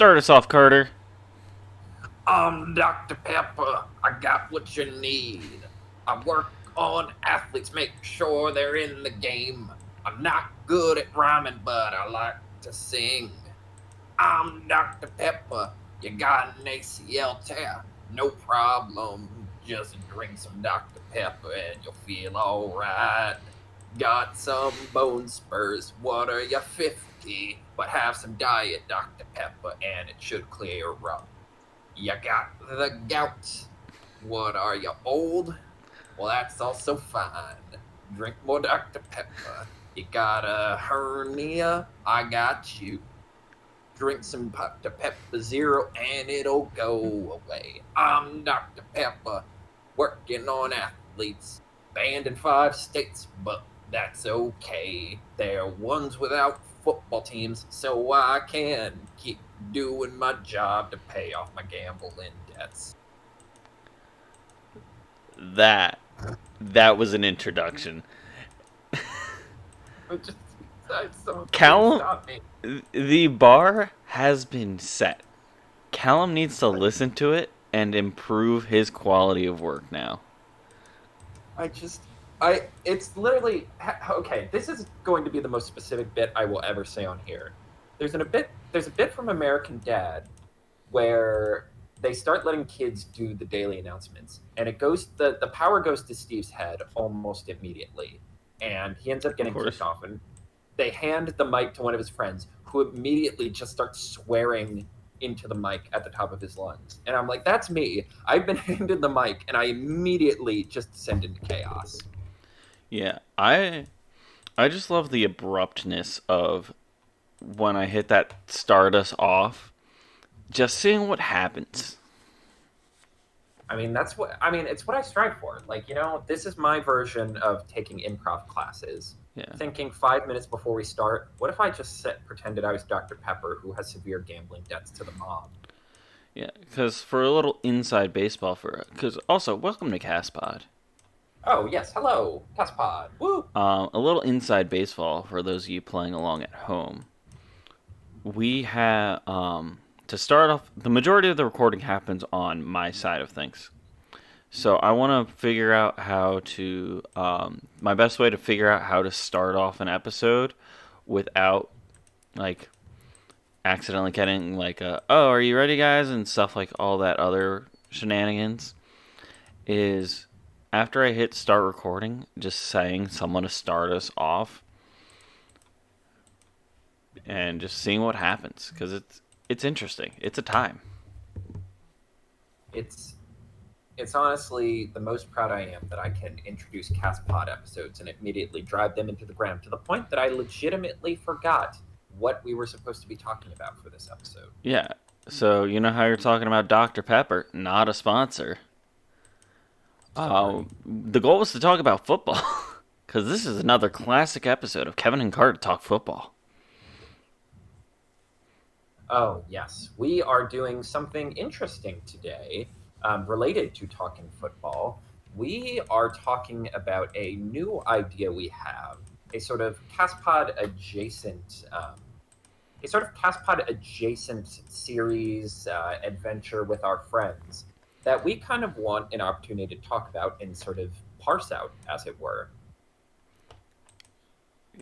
Start us off, Carter. Dr. Pepper, I got what you need. I work on athletes, make sure they're in the game. I'm not good at rhyming, but I like to sing. I'm Dr. Pepper. You got an ACL tear? No problem. Just drink some Dr. Pepper and you'll feel alright. Got some bone spurs. What are you, 50? But have some diet Dr. Pepper and it should clear up. You got the gout. What are you, old? Well, that's also fine. Drink more Dr. Pepper. You got a hernia? I got you. Drink some Dr. Pepper Zero and it'll go away. I'm Dr. Pepper, working on athletes, banned in 5 states, but that's okay. They're ones without football teams, so I can keep doing my job to pay off my gambling debts. That was an introduction. Callum, the bar has been set. Callum needs to listen to it and improve his quality of work now. It's literally, okay, this is going to be the most specific bit I will ever say on here. There's a bit from American Dad where they start letting kids do the daily announcements, and the power goes to Steve's head almost immediately, and he ends up getting kicked off, and they hand the mic to one of his friends, who immediately just starts swearing into the mic at the top of his lungs. And I'm like, that's me. I've been handed the mic, and I immediately just descend into chaos. Yeah, I just love the abruptness of when I hit that start us off, just seeing what happens. I mean, it's what I strive for. Like, this is my version of taking improv classes. Yeah. Thinking 5 minutes before we start, what if I just pretended I was Dr. Pepper, who has severe gambling debts to the mob? Yeah, because for a little inside baseball because also, welcome to Castpod. Oh, yes, hello, Castpod, woo! A little inside baseball for those of you playing along at home. We have, to start off, the majority of the recording happens on my side of things. So I want to figure out how to, my best way to figure out how to start off an episode without, like, accidentally getting, like, oh, are you ready, guys? And stuff like all that other shenanigans is after I hit start recording, just saying someone to start us off and just seeing what happens, because it's interesting. It's a time. It's honestly the most proud I am that I can introduce Castpod episodes and immediately drive them into the ground to the point that I legitimately forgot what we were supposed to be talking about for this episode. Yeah, so you know how you're talking about Dr. Pepper, not a sponsor. The goal was to talk about football, because this is another classic episode of Kevin and Carter Talk Football. Oh, yes. We are doing something interesting today related to talking football. We are talking about a new idea we have, a sort of Castpod adjacent series adventure with our friends that we kind of want an opportunity to talk about and sort of parse out, as it were.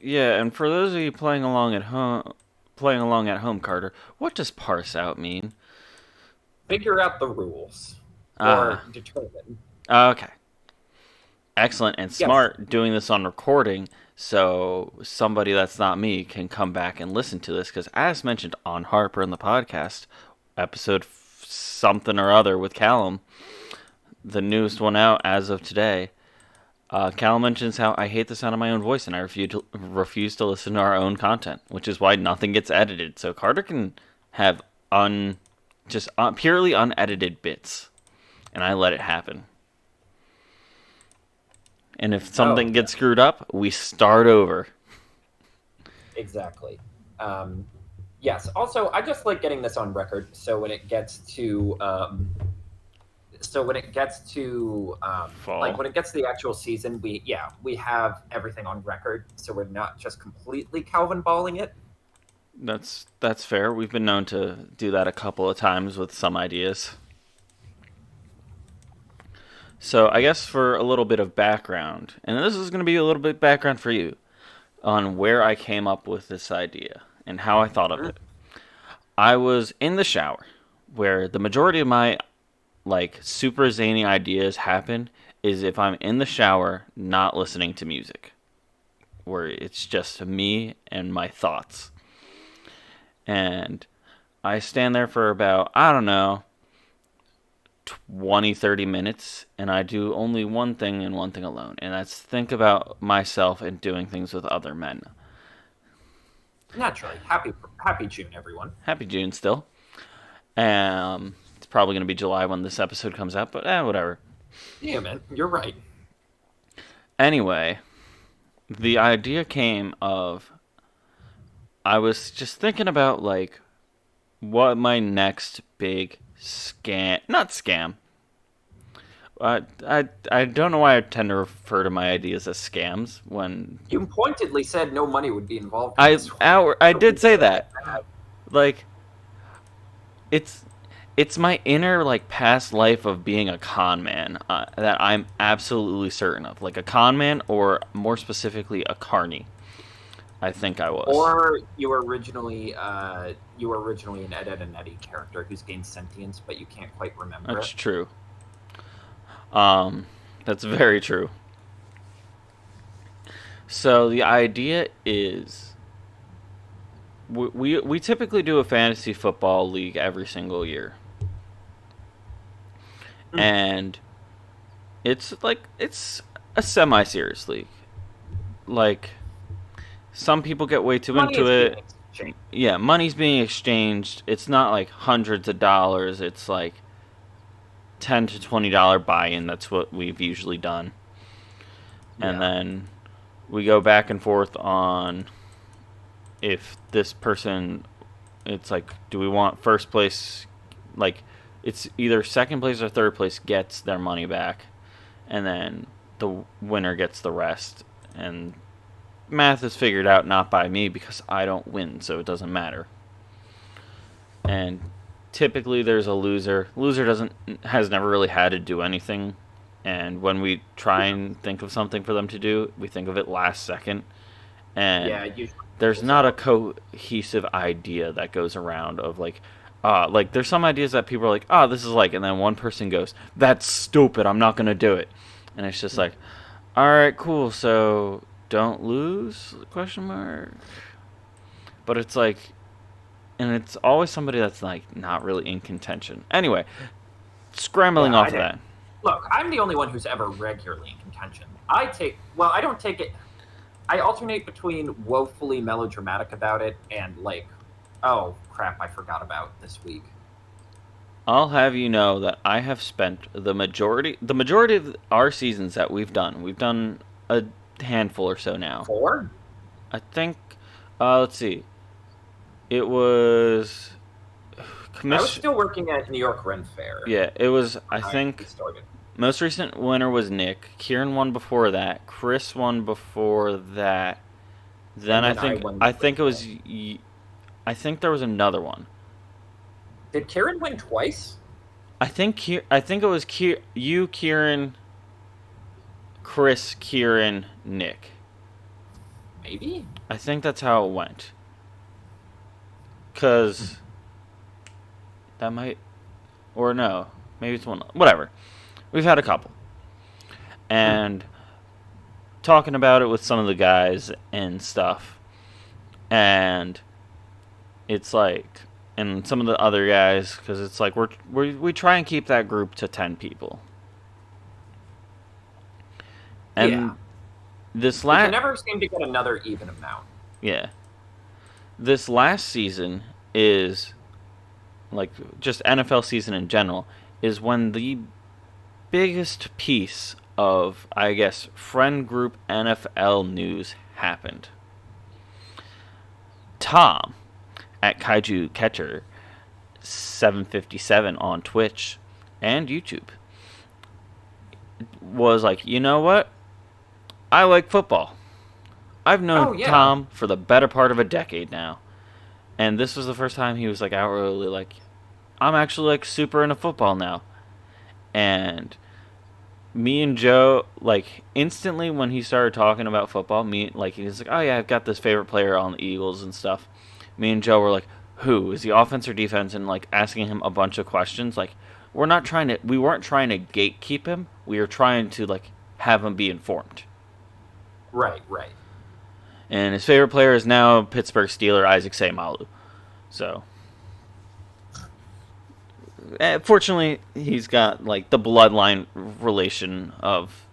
Yeah, and for those of you playing along at home, Carter, what does parse out mean? Figure out the rules. Or determine. Okay. Excellent and smart doing this on recording so somebody that's not me can come back and listen to this, because as mentioned on Harper and the podcast, episode something or other with Callum, the newest one out as of today, Callum mentions how I hate the sound of my own voice and I refuse to listen to our own content, which is why nothing gets edited. So Carter can have purely unedited bits, and I let it happen. And if something gets screwed up, we start over. Exactly. Yes. Also, I just like getting this on record, so when it gets to fall. When it gets to the actual season, we have everything on record, so we're not just completely Calvin balling it. That's fair. We've been known to do that a couple of times with some ideas. So I guess for a little bit of background, and this is going to be a little bit background for you on where I came up with this idea and how I thought of Mm. it. I was in the shower, where the majority of my like super zany ideas happen is if I'm in the shower not listening to music, where it's just me and my thoughts. And I stand there for about, I don't know, 20, 30 minutes, and I do only one thing and one thing alone, and that's think about myself and doing things with other men. Naturally. Happy June, everyone. Happy June still. It's probably going to be July when this episode comes out, but whatever. Yeah, man, you're right. Anyway, the idea came of I was just thinking about like what my next big scam, not scam. I don't know why I tend to refer to my ideas as scams when You pointedly said no money would be involved in this one. I did say that. Like it's it's my inner like past life of being a con man that I'm absolutely certain of, like a con man, or more specifically a carny. I think I was. Or you were originally an Ed, Ed and Eddie character who's gained sentience, but you can't quite remember That's it. true. Um, that's very true. So the idea is we typically do a fantasy football league every single year, Mm. and it's a semi-serious league. Like some people get way too Money into is being it. exchanged. Yeah, money's being exchanged. It's not like hundreds of dollars. It's like $10 to $20 buy-in. That's what we've usually done, and Yeah. then we go back and forth on if this person. It's like, do we want first place? Like, it's either second place or third place gets their money back, and then the winner gets the rest. And math is figured out not by me because I don't win, so it doesn't matter. And typically there's a loser. Loser doesn't has never really had to do anything, and when we try and think of something for them to do, we think of it last second, and Yeah, it usually there's cancels not a out. cohesive idea that goes around of like there's some ideas that people are like, this is like, and then one person goes, that's stupid, I'm not gonna do it, and it's just like, all right, cool, so don't lose? Question mark. But it's like, and it's always somebody that's like not really in contention. Anyway, scrambling Yeah, off I of know. that. Look, I'm the only one who's ever regularly in contention. I don't take it. I alternate between woefully melodramatic about it and like, oh crap, I forgot about this week. I'll have you know that I have spent the majority of our seasons that we've done a handful or so now. 4? I think, let's see, it was I was commission. still working at New York Ren Fair Yeah, it was. I when we think started. most recent winner was Nick. Kieran won before that. Chris won before that. Then And I then I think won I the think it original. was. I think there was another one. Did Karen win twice? I think it was you, Kieran, Chris, Kieran, Nick. Maybe. I think that's how it went. Cause that might, or no, maybe it's one. Whatever. We've had a couple, Hmm. and talking about it with some of the guys and stuff, and it's like, and some of the other guys, because it's like we try and keep that group to 10 people, Yeah. and this We can last never seem to get another even amount. yeah, this last season is like just NFL season in general is when the biggest piece of, I guess, friend group NFL news happened. Tom at Kaiju Catcher 757 on Twitch and YouTube was like, you know what? I like football. I've known Oh yeah. Tom for the better part of a decade now. And this was the first time he was like outwardly like, I'm actually like super into football now. And me and Joe, like instantly when he started talking about football, me like he's like, oh yeah, I've got this favorite player on the Eagles and stuff. Me and Joe were like, who is the offense or defense, and like asking him a bunch of questions. Like we weren't trying to gatekeep him. We were trying to like have him be informed. Right, right. And his favorite player is now Pittsburgh Steeler Isaac Seumalo. So fortunately, he's got like the bloodline relation of.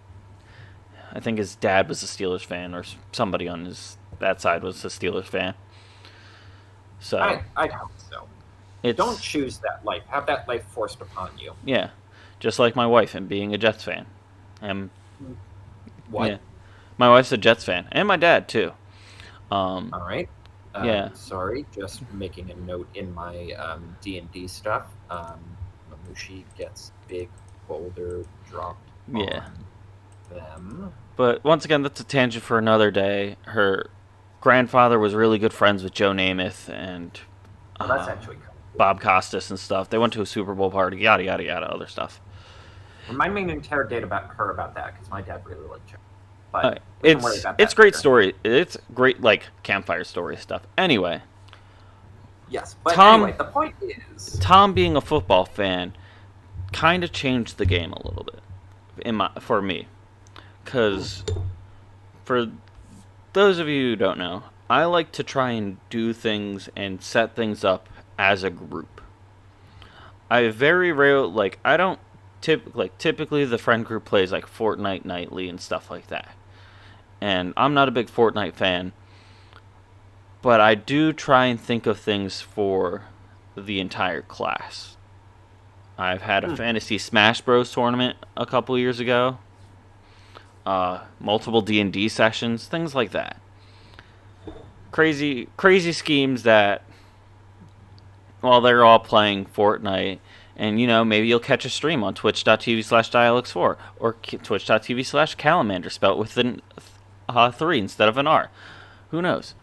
I think his dad was a Steelers fan, or somebody on his that side was a Steelers fan. So I hope so. Don't it's choose that life. Have that life forced upon you. yeah, just like my wife and being a Jets fan. And yeah, What? my wife's a Jets fan, and my dad too. Um, All right. yeah, Sorry, just making a note in my D&D stuff. Mamushi gets big boulder dropped yeah. on them. But once again, that's a tangent for another day. Her grandfather was really good friends with Joe Namath and Well, that's actually kind of cool. Bob Costas and stuff. They went to a Super Bowl party, yada yada yada, other stuff. Remind me to interrogate about that because my dad really liked her. But we can worry It's about it's that great later. story. It's great like campfire story stuff. Anyway, Yes, but Tom anyway, the point is, Tom being a football fan kind of changed the game a little bit for me, because for those of you who don't know, I like to try and do things and set things up as a group. I very rare like I don't typically the friend group plays like Fortnite nightly and stuff like that. And I'm not a big Fortnite fan, but I do try and think of things for the entire class. I've had a fantasy Smash Bros tournament a couple years ago, multiple D&D sessions, things like that. Crazy schemes that while they're all playing Fortnite, and maybe you'll catch a stream on twitch.tv/dialux4 or twitch.tv/calamander, spelled with an 3 instead of an R. Who knows?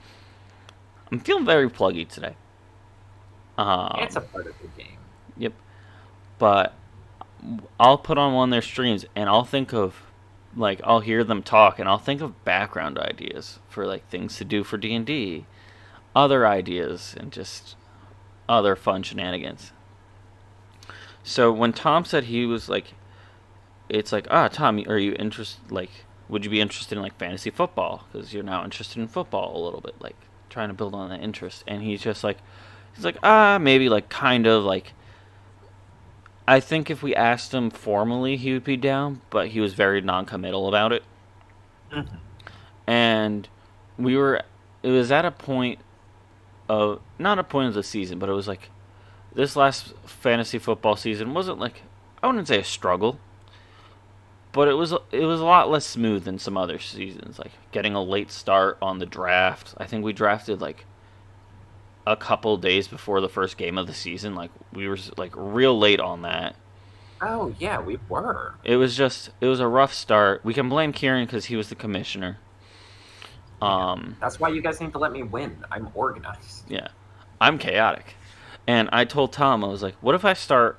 I'm feeling very pluggy today. it's a part of the game. Yep. But I'll put on one of their streams and I'll think of like I'll hear them talk and I'll think of background ideas for like things to do for D&D, other ideas and just other fun shenanigans. So when Tom said he was like it's like, Tom, are you interested like would you be interested in like fantasy football because you're now interested in football a little bit, like trying to build on that interest. And he's like, maybe like kind of like I think if we asked him formally, he would be down, but he was very non-committal about it. Mhm. And we were, it was at a point of, not a point of the season, but it was like, this last fantasy football season wasn't like, I wouldn't say a struggle, but it was a lot less smooth than some other seasons. Like getting a late start on the draft. I think we drafted like a couple days before the first game of the season. Like we were like real late on that. Oh yeah, we were. It was a rough start. We can blame Kieran because he was the commissioner. Yeah. That's why you guys need to let me win. I'm organized. Yeah, I'm chaotic, and I told Tom I was like, what if I start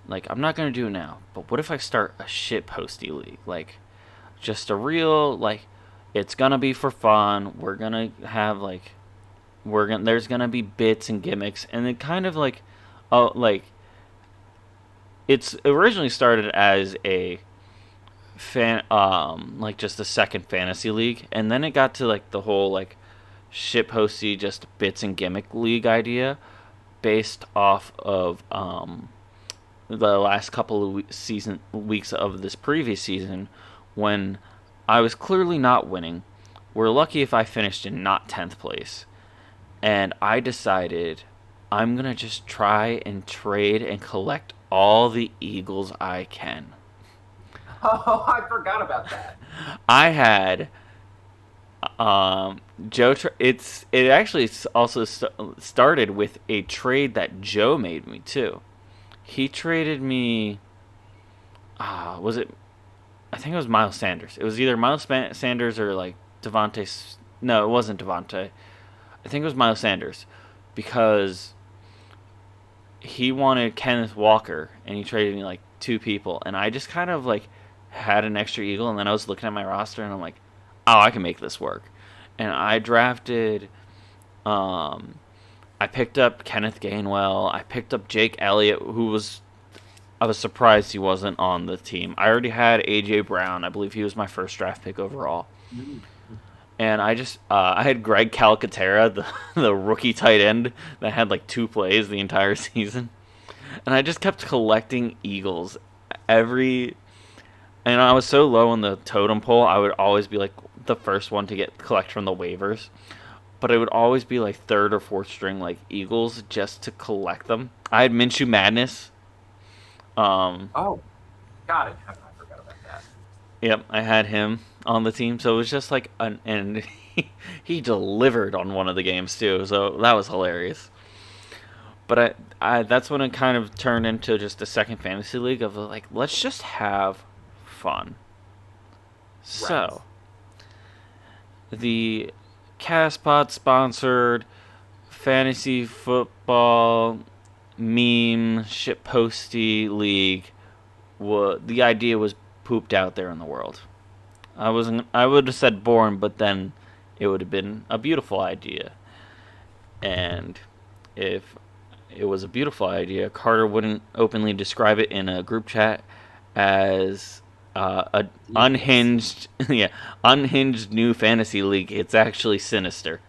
like I'm not gonna do it now, but what if I start a shit posty league, like just a real like it's gonna be for fun. We're gonna have like there's gonna be bits and gimmicks, and it kind of like like it's originally started as a fan like just a second fantasy league, and then it got to like the whole like shitposty just bits and gimmick league idea based off of the last couple of weeks of this previous season when I was clearly not winning. We're lucky if I finished in not 10th place, and I decided I'm gonna just try and trade and collect all the Eagles I can. Oh, I forgot about that. I had Joe. It actually also started with a trade that Joe made me too. He traded me. Was it? I think it was Miles Sanders. It was either Miles Sanders or like Devontae. No, it wasn't Devontae. I think it was Miles Sanders, because he wanted Kenneth Walker and he traded me like two people, and I just kind of like had an extra eagle, and then I was looking at my roster and I'm like, oh, I can make this work, and I drafted. Um, I picked up Kenneth Gainwell. I picked up Jake Elliott, who was I was surprised he wasn't on the team. I already had AJ Brown. I believe he was my first draft pick overall. Mm. And I had Greg Calcaterra, the rookie tight end that had like two plays the entire season. And I just kept collecting Eagles every and I was so low on the totem pole, I would always be like the first one to get collect from the waivers. But it would always be like third or fourth string like Eagles just to collect them. I had Minshew Madness. Um, Oh, got it. I forgot about that. Yep, I had him on the team, so it was just like and he delivered on one of the games too, so that was hilarious. But I that's when it kind of turned into just a second fantasy league of like let's just have fun. Right. So the Castpod sponsored fantasy football meme shit posty league. The idea was pooped out there in the world. I wasn't. I would have said born, but then it would have been a beautiful idea. And if it was a beautiful idea, Carter wouldn't openly describe it in a group chat as a Devious. unhinged, yeah, unhinged new fantasy league. It's actually sinister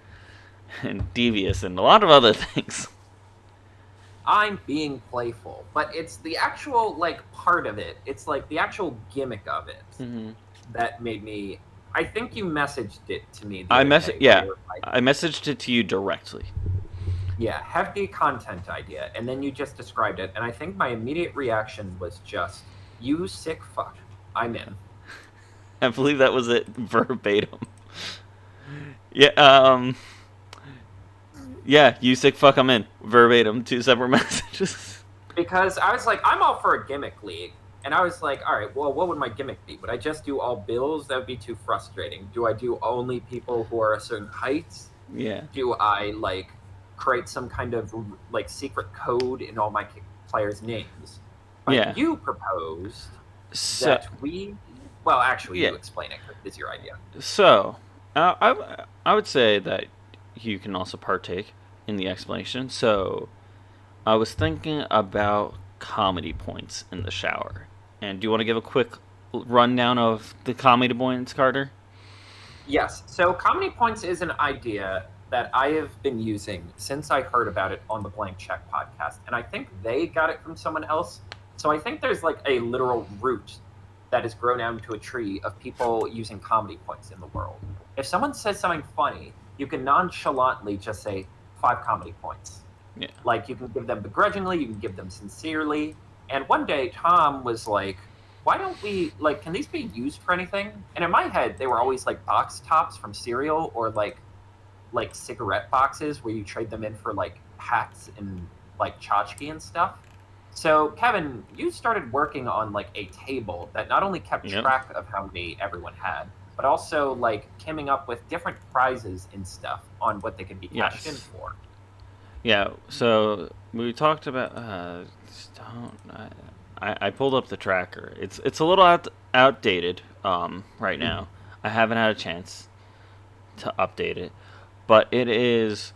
and devious and a lot of other things. I'm being playful, but it's the actual like part of it. It's like the actual gimmick of it Mm-hmm. that made me. I think you messaged it to me the I other mess day where yeah, you were like, I messaged it to you directly. "Yeah, hefty content idea," and then you just described it, and I think my immediate reaction was just, "You sick fuck, I'm in." I believe that was it verbatim. Yeah, yeah, you sick fuck, I'm in. Verbatim, two separate messages. Because I was like, I'm all for a gimmick league. And I was like, all right, well, what would my gimmick be? Would I just do all Bills? That would be too frustrating. Do I do only people who are a certain height? Yeah, Do I like create some kind of like secret code in all my players' names? But yeah. you proposed So, that well, actually, yeah. you explain it. It's your idea. So, I would say that you can also partake in the explanation. So, I was thinking about comedy points in the shower. And do you want to give a quick rundown of the comedy points, Carter? Yes. So comedy points is an idea that I have been using since I heard about it on the Blank Check podcast. And I think they got it from someone else. So I think there's like a literal root that has grown out into a tree of people using comedy points in the world. If someone says something funny, you can nonchalantly just say 5 comedy points. Yeah. Like you can give them begrudgingly, you can give them sincerely. And one day Tom was like, why don't we like can these be used for anything? And in my head they were always like box tops from cereal or like cigarette boxes where you trade them in for like hats and like tchotchke and stuff. So Kevin, you started working on like a table that not only kept Yep. track of how many everyone had, but also like coming up with different prizes and stuff on what they could be cashed in Yes. for. Yeah. So we talked about. Don't. I pulled up the tracker. It's a little outdated. Right Mhm. now, I haven't had a chance to update it, but it is.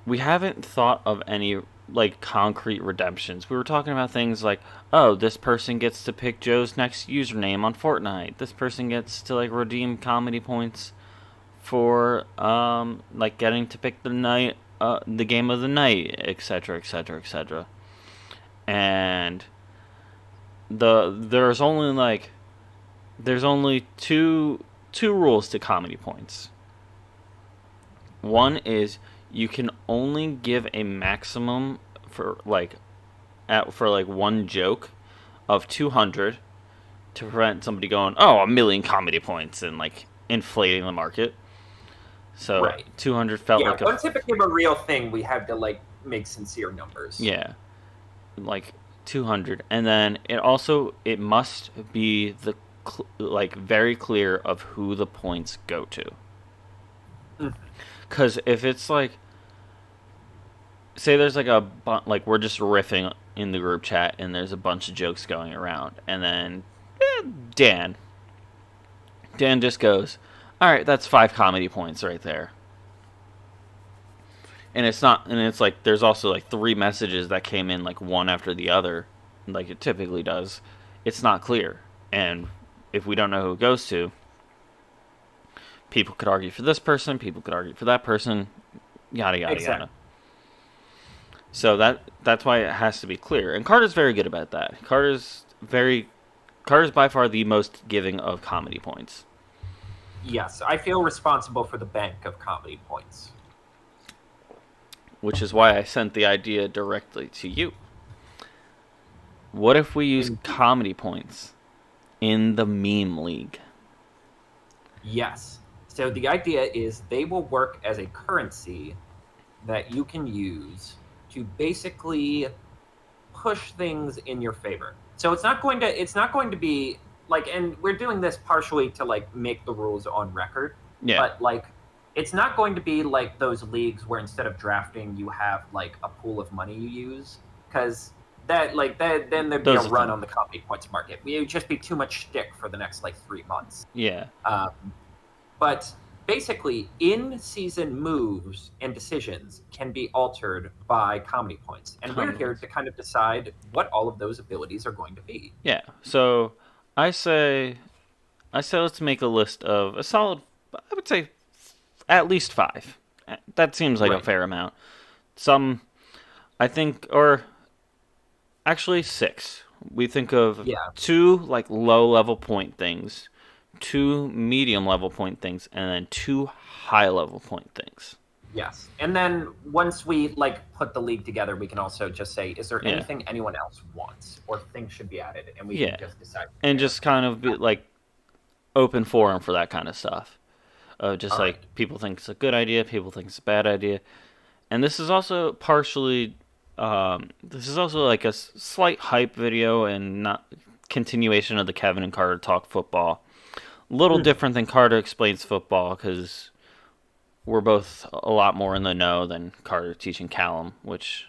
We haven't thought of any like concrete redemptions. We were talking about things like, oh, this person gets to pick Joe's next username on Fortnite. This person gets to like redeem comedy points for like getting to pick the game of the night, etc., etc., etc. And there's only two rules to comedy points. One is you can only give a maximum for like one joke of 200 to prevent somebody going, "Oh, a million comedy points," and like inflating the market. So Right. 200 felt Yeah, like once it became a real thing, we had to like make sincere numbers. yeah, like 200, and then it must be like very clear of who the points go to. Mhm. Because if it's like say there's like a like we're just riffing in the group chat and there's a bunch of jokes going around, and then Dan Dan just goes, "All right, that's 5 comedy points right there." And it's not, and it's like there's also like 3 messages that came in like one after the other, like it typically does. It's not clear, and if we don't know who it goes to, people could argue for this person, people could argue for that person, yada yada Exactly. yada. So that's why it has to be clear. And Carter's very good about that. Carter's by far the most giving of comedy points, Yes, I feel responsible for the bank of comedy points. which is why I sent the idea directly to you. What if we use In, comedy points in the meme league? yes. So the idea is they will work as a currency that you can use to basically push things in your favor. So it's not going to be like, and we're doing this partially to like make the rules on record, Yeah, but like it's not going to be like those leagues where instead of drafting you have like a pool of money you use, because that then there'd be a those are run things. on the comedy points market. It would just be too much shtick for the next like 3 months. Yeah, Um, but basically, in season moves and decisions can be altered by comedy points. And we're comedy here points. to kind of decide what all of those abilities are going to be. Yeah. So I say, I say let's make a list of a solid. I would say at least 5. That seems like a Right. fair amount. Some, I think, or actually 6. We think of Yeah. 2 like low level point things, 2 medium level point things, and then 2 high level point things. Yes. And then once we like put the league together, we can also just say, is there Yeah. anything anyone else wants or things should be added? And we can Yeah. just decide from And there. just kind of be like open forum for that kind of stuff. Just All like right. people think it's a good idea, people think it's a bad idea. And this is also partially, this is also like a slight hype video and not continuation of the Kevin and Carter talk football. A little Mhm. different than Carter explains football because we're both a lot more in the know than Carter teaching Callum, which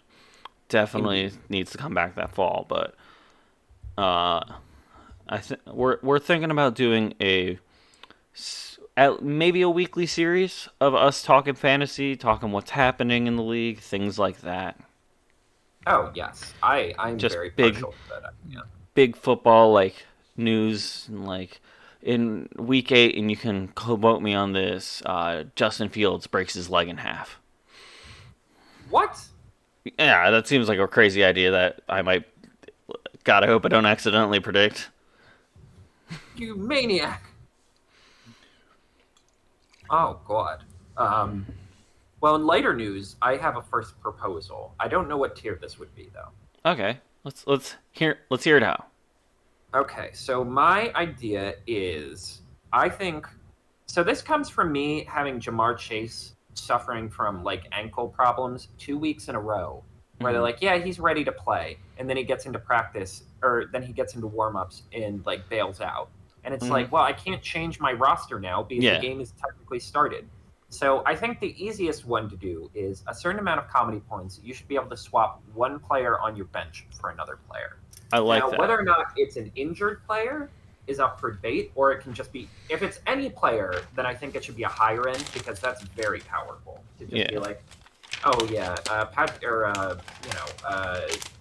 definitely Indeed. needs to come back that fall. But uh, we're thinking about doing maybe a weekly series of us talking fantasy, talking what's happening in the league, things like that. Oh, yes. I'm Just very big partial to that idea. big football like news and like in week 8, and you can quote me on this. Justin Fields breaks his leg in half. What? Yeah, that seems like a crazy idea that I might. God, I hope I don't accidentally predict. You maniac. Oh, God. Well, in lighter news, I have a first proposal. I don't know what tier this would be, though. Okay, let's hear it out. Okay, so my idea is I think so. This comes from me having Jamar Chase suffering from like ankle problems 2 weeks in a row, where they're Mm-hmm. like, yeah, he's ready to play. And then he gets into practice or then he gets into warm ups and like bails out. And it's Mm-hmm. like, well, I can't change my roster now because the Yeah, game is technically started. So I think the easiest one to do is a certain amount of comedy points. You should be able to swap one player on your bench for another player. I like Now, that. whether or not it's an injured player is up for debate, or it can just be if it's any player, then I think it should be a higher end because that's very powerful to just be Yeah, like, oh yeah,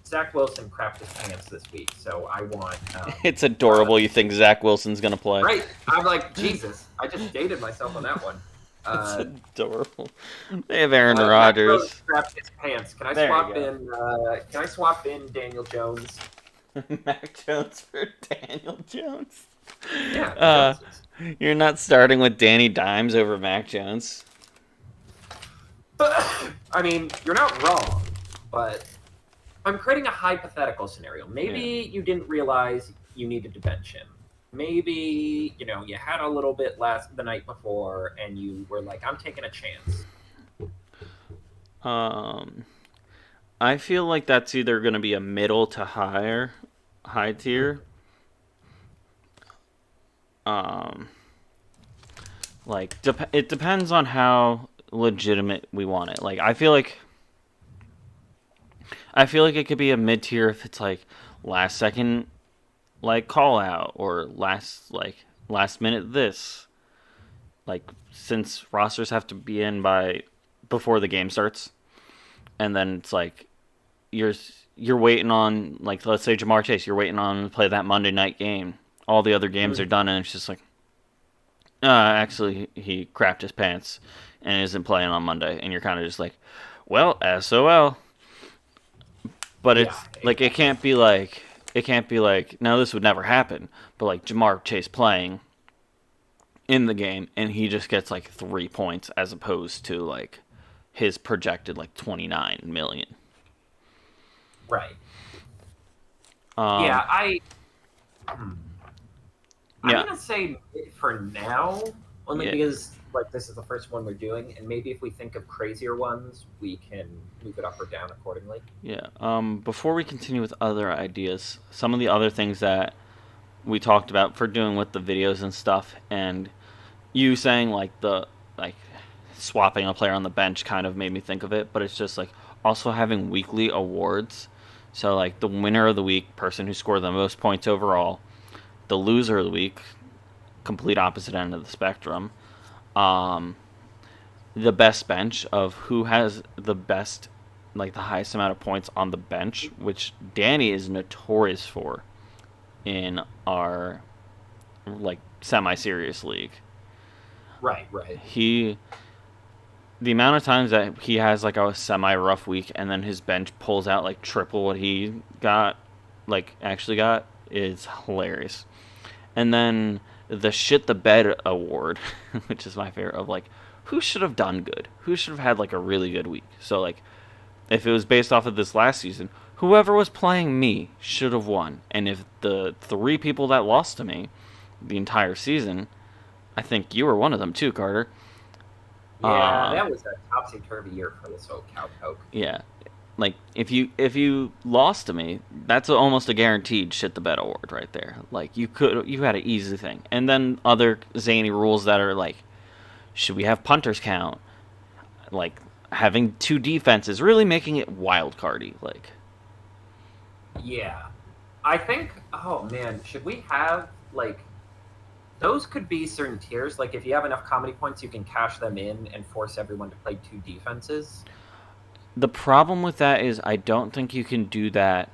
Zach Wilson crapped his pants this week, so I want it's adorable. You think Zach Wilson's gonna play? right. I'm like Jesus. I just dated myself on that one. It's Uh, adorable. They have Aaron Zach Wilson Rodgers. crapped his pants. Can I There you swap go. in? Can I swap in Daniel Jones? Mac Jones for Daniel Jones. Yeah, the Uh, Joneses. you're not starting with Danny Dimes over Mac Jones. I mean, you're not wrong, but I'm creating a hypothetical scenario. Yeah. Maybe you didn't realize you needed to bench him. Maybe, you had a little bit last the night before and you were like, I'm taking a chance. Um, I feel like that's either going to be a middle to high tier. Um, it depends on how legitimate we want it. Like I feel like I feel like it could be a mid tier if it's like last second like call out or last minute this. Like since rosters have to be in by before the game starts, and then it's like you're you're waiting on like let's say Jamar Chase, you're waiting on to play that Monday night game. All the other games are Mm, done, and it's just like, actually he crapped his pants and isn't playing on Monday, and you're kind of just like, well, SOL. But yeah, it's like exactly. it can't be like no, this would never happen. But like Jamar Chase playing in the game, and he just gets like 3 points as opposed to like his projected like 29 million. Right. Um, Yeah, hmm. I'm yeah, gonna say mid for now, only yeah, because like this is the first one we're doing, and maybe if we think of crazier ones, we can move it up or down accordingly. yeah. Before we continue with other ideas, some of the other things that we talked about for doing with the videos and stuff, and you saying like the like swapping a player on the bench kind of made me think of it, but it's just like also having weekly awards. So like the winner of the week, person who scored the most points overall, the loser of the week, complete opposite end of the spectrum. Um, the best bench of who has the best, like the highest amount of points on the bench, which Danny is notorious for in our like semi-serious league. Right, right. He the amount of times that he has like a semi rough week and then his bench pulls out like triple what he got, like actually got, is hilarious. And then the shit the bed award, which is my favorite, of like who should have done good, who should have had like a really good week. So like if it was based off of this last season, whoever was playing me should have won. And if the three people that lost to me the entire season, I think you were one of them too, Carter. Yeah, Uh, that was a topsy turvy year for this whole cowpoke. yeah, like if you lost to me, that's almost a guaranteed shit the bed award right there. Like you had an easy thing, and then other zany rules that are like, should we have punters count? Like having two defenses, really making it wild cardy. Like Yeah. I think, oh man, should we have like those could be certain tiers. Like if you have enough comedy points, you can cash them in and force everyone to play two defenses the problem with that is I don't think you can do that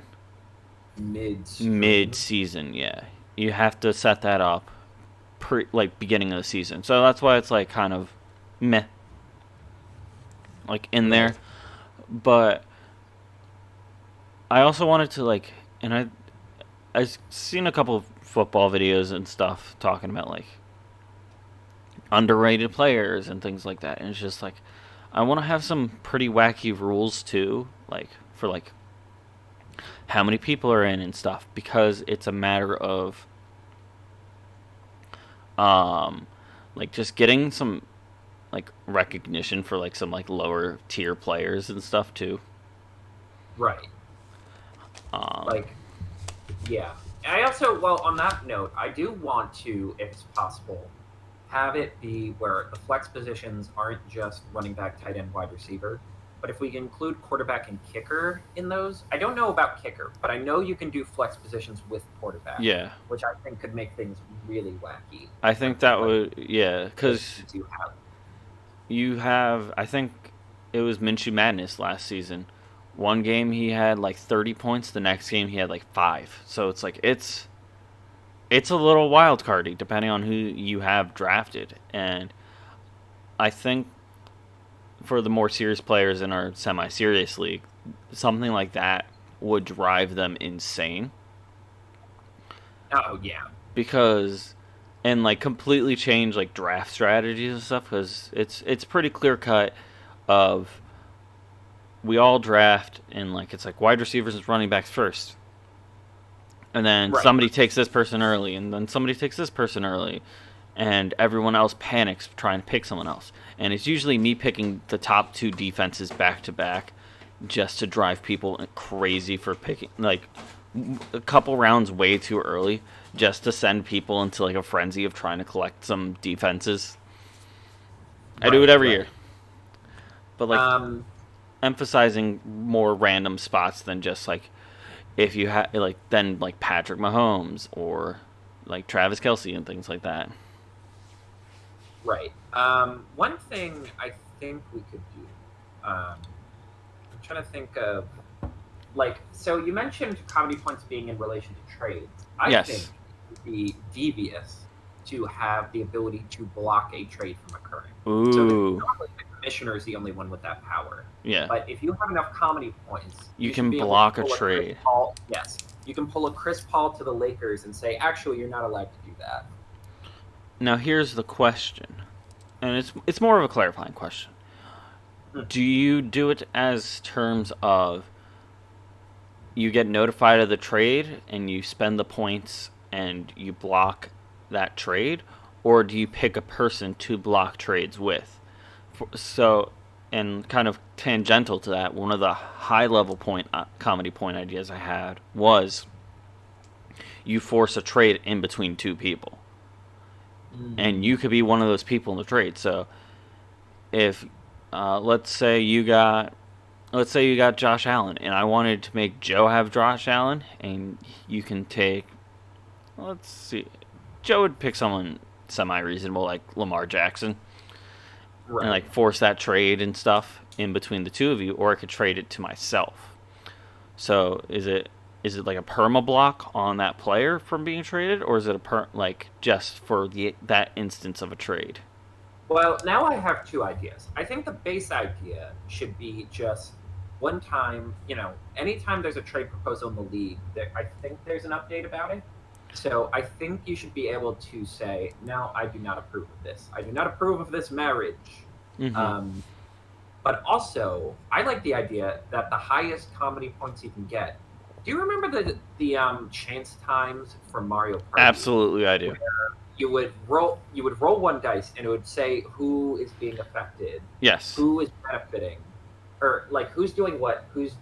mid midstream. season. Yeah, you have to set that up like beginning of the season. So that's why it's like kind of meh, like in there. Right. But I also wanted to like, and I've seen a couple of football videos and stuff talking about like underrated players and things like that, and it's just like I want to have some pretty wacky rules too, like for like how many people are in and stuff, because it's a matter of um like just getting some like recognition for like some like lower tier players and stuff too. Right. Um, Like, yeah. I also, well, on that note, I do want to, if it's possible, have it be where the flex positions aren't just running back, tight end, wide receiver. But if we can include quarterback and kicker in those, I don't know about kicker, but I know you can do flex positions with quarterback, yeah, which I think could make things really wacky I in think terms of that like would, yeah, because positions you have. you have, I think it was Minshew Madness last season. One game he had like 30 points, the next game he had like 5. So it's like it's a little wild cardy depending on who you have drafted. And I think for the more serious players in our semi-serious league, something like that would drive them insane Oh yeah, because and like completely change like draft strategies and stuff because it's pretty clear cut of we all draft and like it's like wide receivers and running backs first, and then right. somebody takes this person early, and then somebody takes this person early, and everyone else panics trying to pick someone else. And it's usually me picking the top two defenses back to back just to drive people crazy for picking like a couple rounds way too early just to send people into like a frenzy of trying to collect some defenses. I do it Right, every year. right. But like Um, emphasizing more random spots than just like if you had like then like Patrick Mahomes or like Travis Kelsey and things like that. Right. One thing I think we could do. I'm trying to think of so you mentioned comedy points being in relation to trades. I think Yes. it would be devious to have the ability to block a trade from occurring. So Ooh. normally the commissioner is the only one with that power. Yeah. But if you have enough comedy points, You you should can be able to block a pull a Chris trade. Paul. Yes, you can pull a Chris Paul to the Lakers and say, actually, you're not allowed to do that. Now here's the question, and it's more of a clarifying question. Hmm. Do you do it as terms of you get notified of the trade and you spend the points and you block that trade, or do you pick a person to block trades with? So, and kind of tangential to that, one of the high level comedy point ideas I had was you force a trade in between two people, and you Mm. could be one of those people in the trade. So, if let's say you got Josh Allen, and I wanted to make Joe have Josh Allen, and you can take, let's see, Joe would pick someone semi reasonable like Lamar Jackson, and Right. like force that trade and stuff in between the two of you, or I could trade it to myself. So is it like a perma block on that player from being traded, or is it like just for that instance of a trade? Well, now I have two ideas. I think the base idea should be just one time, anytime there's a trade proposal in the league, I think there's an update about it. So I think you should be able to say, no, I do not approve of this. I do not approve of this marriage. Mm-hmm. Um, but also, I like the idea that the highest comedy points you can get. Do you remember the chance times from Mario Party? Absolutely, I do. You would roll one dice and it would say who is being affected, Yes. who is benefiting, or like who's doing what, who's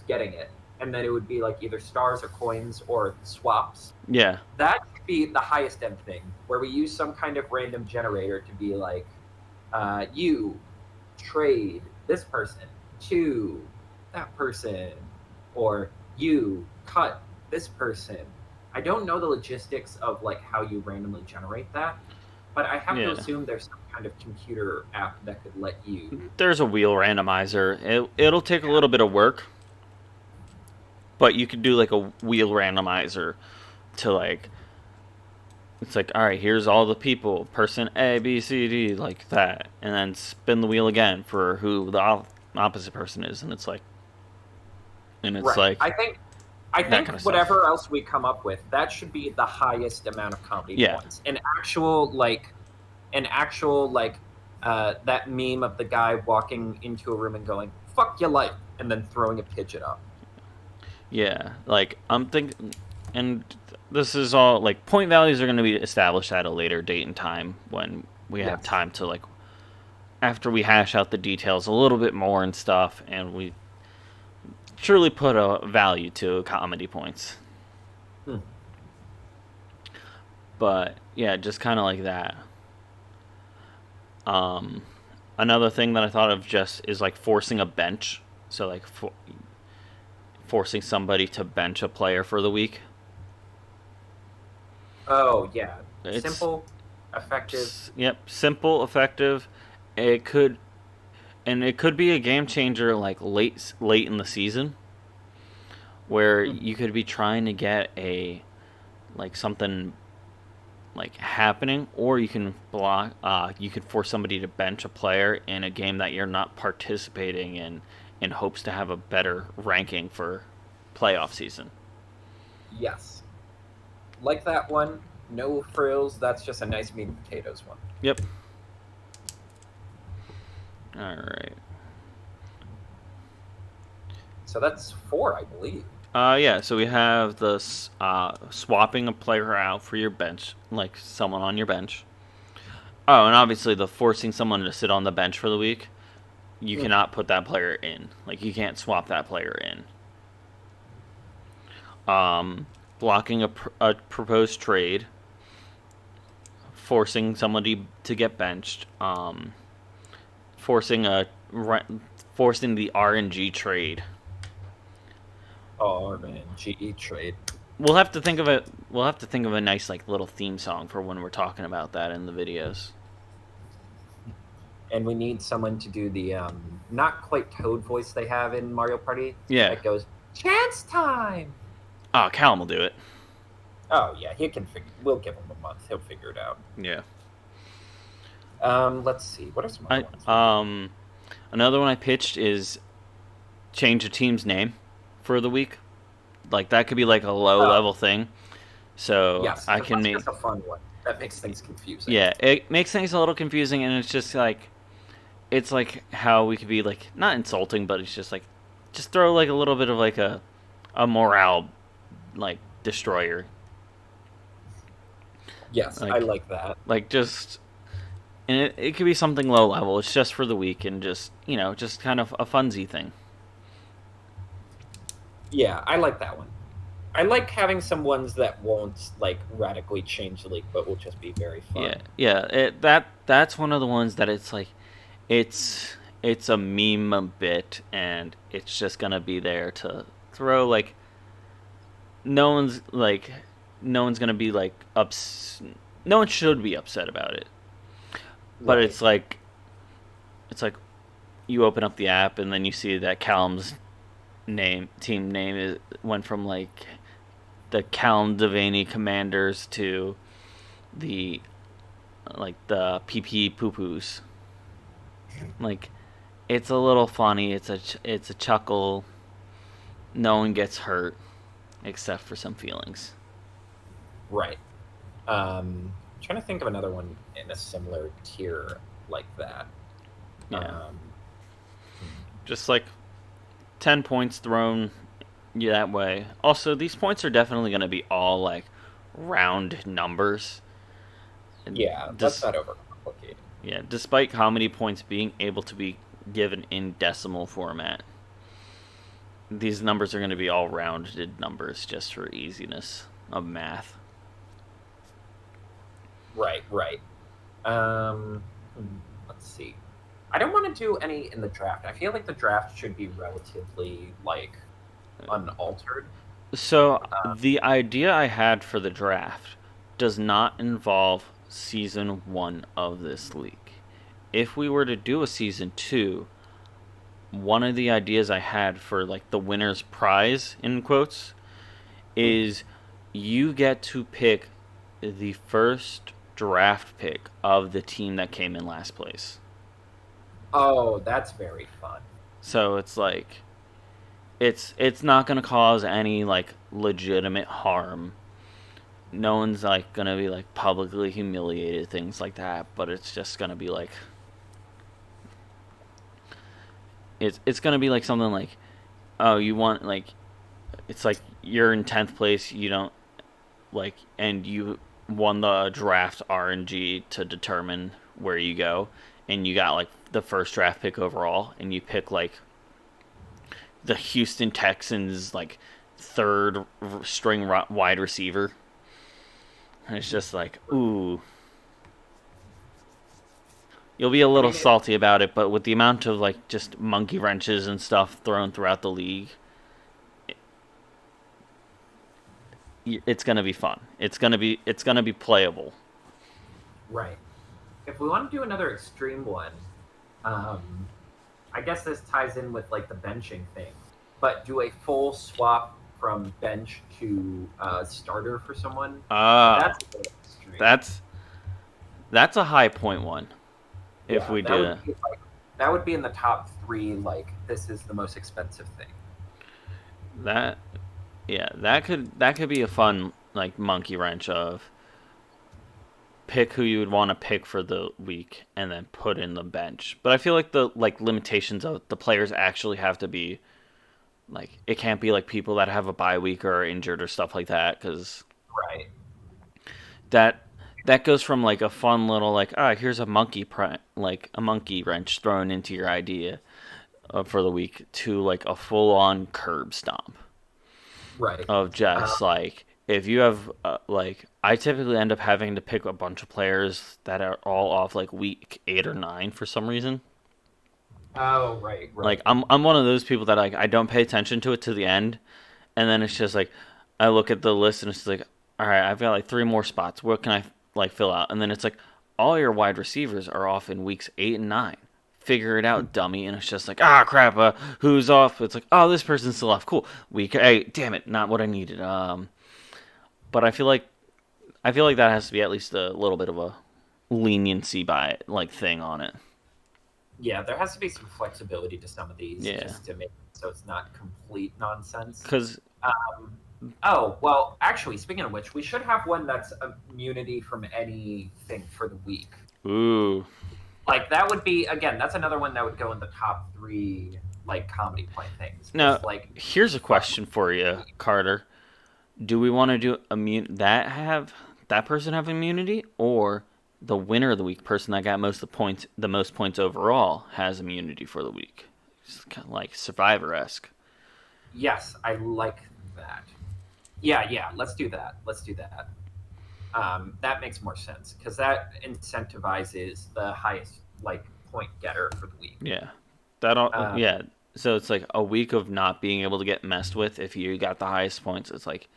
getting it, and then it would be like either stars or coins or swaps. Yeah. That should be the highest end thing, where we use some kind of random generator to be like, you trade this person to that person, or you cut this person. I don't know the logistics of like how you randomly generate that, but I have to Yeah. assume there's some kind of computer app that could let you. There's a wheel randomizer. It'll take a little bit of work, but you could do like a wheel randomizer to like it's like all right, here's all the people, person A, B, C, D, like that, and then spin the wheel again for who the opposite person is, and it's Right. like I that think kind of stuff. whatever else we come up with, that should be the highest amount of comedy Yeah. points. An actual like that meme of the guy walking into a room and going "fuck your life" and then throwing a pigeon up. Yeah, like I'm thinking, and this is all like point values are going to be established at a later date and time when we have Yes. time to like after we hash out the details a little bit more and stuff, and we truly put a value to comedy points. Hmm. But yeah, just kind of like that. Um, Another thing that I thought of just is like forcing a bench. So like forcing somebody to bench a player for the week. Oh yeah. It's Simple, effective. yep, simple, effective. It could it could be a game changer like late in the season where Hmm. you could be trying to get a like something like happening, or you can block you could force somebody to bench a player in a game that you're not participating in hopes to have a better ranking for playoff season. Yes. Like that one. No frills. That's just a nice meat and potatoes one. Yep. All right. So that's four, I believe. Yeah, so we have the swapping a player out for your bench, like someone on your bench. Oh, and obviously the forcing someone to sit on the bench for the week. You Hmm. cannot put that player in. Like you can't swap that player in. Um, Blocking a proposed trade, forcing somebody to get benched, forcing a forcing the RNG trade. Oh man, GE trade. We'll have to think of it. We'll have to think of a nice like little theme song for when we're talking about that in the videos. And we need someone to do the not quite Toad voice they have in Mario Party Yeah. that goes chance time. Oh, Callum will do it. Oh yeah, he can figure. We'll give him a month. He'll figure it out. Yeah. Let's see. What are some other I ones? Another one I pitched is change a team's name for the week. Like that could be like a low Oh level thing. So yes, I because can that's make just a fun one. That makes things confusing. yeah, it makes things a little confusing and it's like how we could be like not insulting, but it's just like just throw like a little bit of like a morale like destroyer. Yes, I Like like that. just and it could be something low level. It's just for the week and just just kind of a funsy thing. Yeah, I like that one. I like having some ones that won't like radically change the league, but will just be very Yeah, fun. yeah. That's one of the ones that it's like it's a meme a bit, and it's just gonna be there to throw like no one's like no one's gonna be like no one should be upset about it, but Right. it's like you open up the app and then you see that Callum's team name went from like the Callum Devaney Commanders to the like the PP Poo Poos. Like it's a little funny. It's a chuckle. No one gets hurt except for some feelings. Right. Trying to think of another one in a similar tier like that. Yeah, Um, just like 10 points thrown that way. Also, these points are definitely going to be all like round numbers. And yeah, let's not overcomplicate it. yeah, despite how many points being able to be given in decimal format, these numbers are going to be all rounded numbers just for easiness of math. Right, right. Let's see. I don't want to do any in the draft. I feel like the draft should be relatively like unaltered. So the idea I had for the draft does not involve season 1 of this league. If we were to do a season 2, one of the ideas I had for like the winner's prize in quotes is you get to pick the first draft pick of the team that came in last place. Oh, that's very fun. So it's like it's not going to cause any like legitimate harm. No one's like going to be like publicly humiliated, things like that, but it's just going to be like it's going to be like something like oh, you want like it's like you're in 10th place, you don't like and you won the draft RNG to determine where you go and you got like the first draft pick overall and you pick like the Houston Texans like third string wide receiver. And it's just like, ooh, you'll be a I little mean, salty about it, but with the amount of like just monkey wrenches and stuff thrown throughout the league, it's gonna be fun. It's gonna be playable. right. If we want to do another extreme one, um, I guess this ties in with like the benching thing, but do a full swap from bench to starter for someone. Ah, That's a little extreme. that's that's a high point one. If Yeah, we did it, that would be in the top three. Like this is the most expensive thing. that yeah, that could be a fun like monkey wrench of pick who you would want to pick for the week and then put in the bench. But I feel like the like limitations of the players actually have to be like it can't be like people that have a bye week or are injured or stuff like that because Right. that that goes from like a fun little like here's a like a monkey wrench thrown into your idea for the week to like a full on curb stomp Right. of just like if you have like I typically end up having to pick a bunch of players that are all off like week 8 or 9 for some reason Oh, right, Like right. I'm one of those people that like I don't pay attention to it to the end, and then it's just like I look at the list and it's like, all right, I've got like three more spots. What can I like fill out? And then it's like all your wide receivers are off in weeks 8 and 9. Figure it out, dummy. And it's just like, ah, crap. Who's off? It's like, oh, this person's still off. Cool. Week 8. Damn it, not what I needed. But I feel like that has to be at least a little bit of a leniency by like thing on it. Yeah, there has to be some flexibility to some of these Yeah, just to make it so it's not complete nonsense. because Um, oh, well, actually, speaking of which, we should have one that's immunity from anything for the week. ooh. Like, that would be, again, that's another one that would go in the top three, like, comedy point things. Now, Because, like, here's a fuck. question for you, Carter. Do we want to do that person have immunity, or the winner of the week, person that got the most points overall, has immunity for the week? It's kind of like Survivor-esque. Yes, I like that. Yeah, yeah, let's do that. Let's do that. That makes more sense because that incentivizes the highest, like, point getter for the week. Yeah, that all. Um, Yeah, so it's like a week of not being able to get messed with if you got the highest points. It's like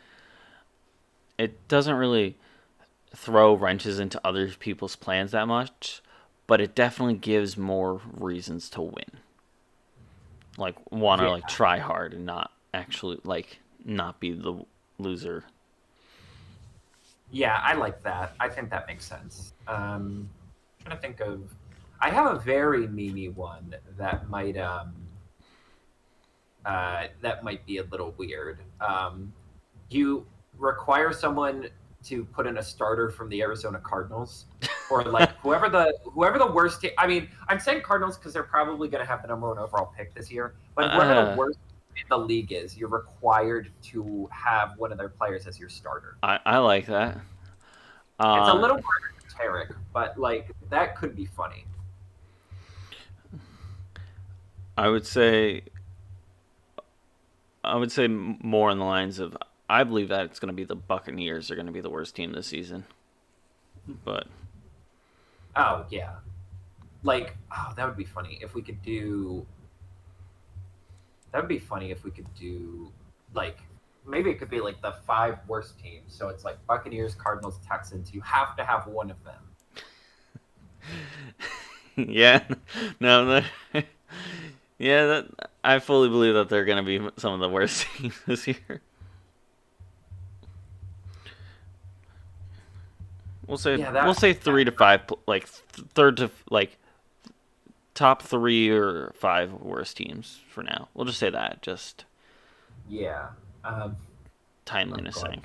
it doesn't really throw wrenches into other people's plans that much, but it definitely gives more reasons to win. Like want to yeah, like try hard and not actually like not be the loser. yeah, I like that. I think that makes sense. Trying to think of, I have a very memey one that might be a little weird. You require someone to put in a starter from the Arizona Cardinals, or like whoever the worst team. I mean, I'm saying Cardinals because they're probably going to have the number one overall pick this year. But whoever the Uh, worst in the league is, you're required to have one of their players as your starter. I like that. It's a Uh, little more esoteric, but like that could be funny. I would say more in the lines of I believe that it's going to be the Buccaneers are going to be the worst team this season, but Oh yeah, like that would be funny if we could do. That would be funny if we could do like maybe it could be like the five worst teams. So it's like Buccaneers, Cardinals, Texans. You have to have one of them. yeah, no, yeah, that I fully believe that they're going to be some of the worst teams this year. Yeah, We'll say three to five, like third to like top 3 or 5 worst teams for now. We'll just say that, just yeah. Oh timeliness god. sake.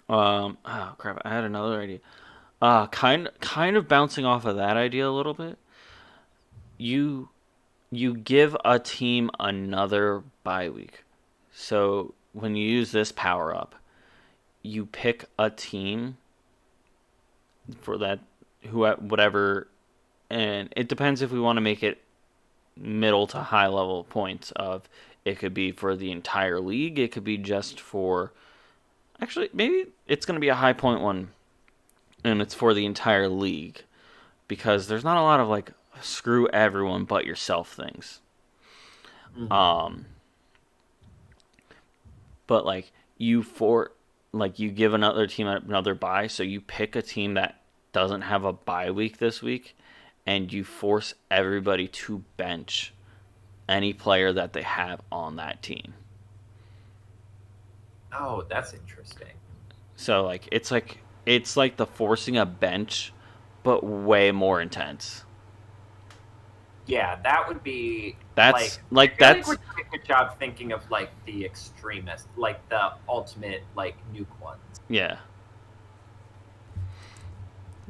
Oh crap, I had another idea. Kind of bouncing off of that idea a little bit. You you give a team another bye week. So when you use this power up, you pick a team for that who whatever, and it depends if we want to make it middle to high level points of it could be for the entire league, it could be just for actually maybe it's going to be a high point one and it's for the entire league because there's not a lot of like screw everyone but yourself things. Mhm. Um but you give another team another bye, so you pick a team that doesn't have a bye week this week and you force everybody to bench any player that they have on that team. Oh, that's interesting. So it's like the forcing a bench, but way more intense. Yeah, that would be That's like I like feel like we're that's doing a good job thinking of like the extremist, like the ultimate like nuke ones. yeah,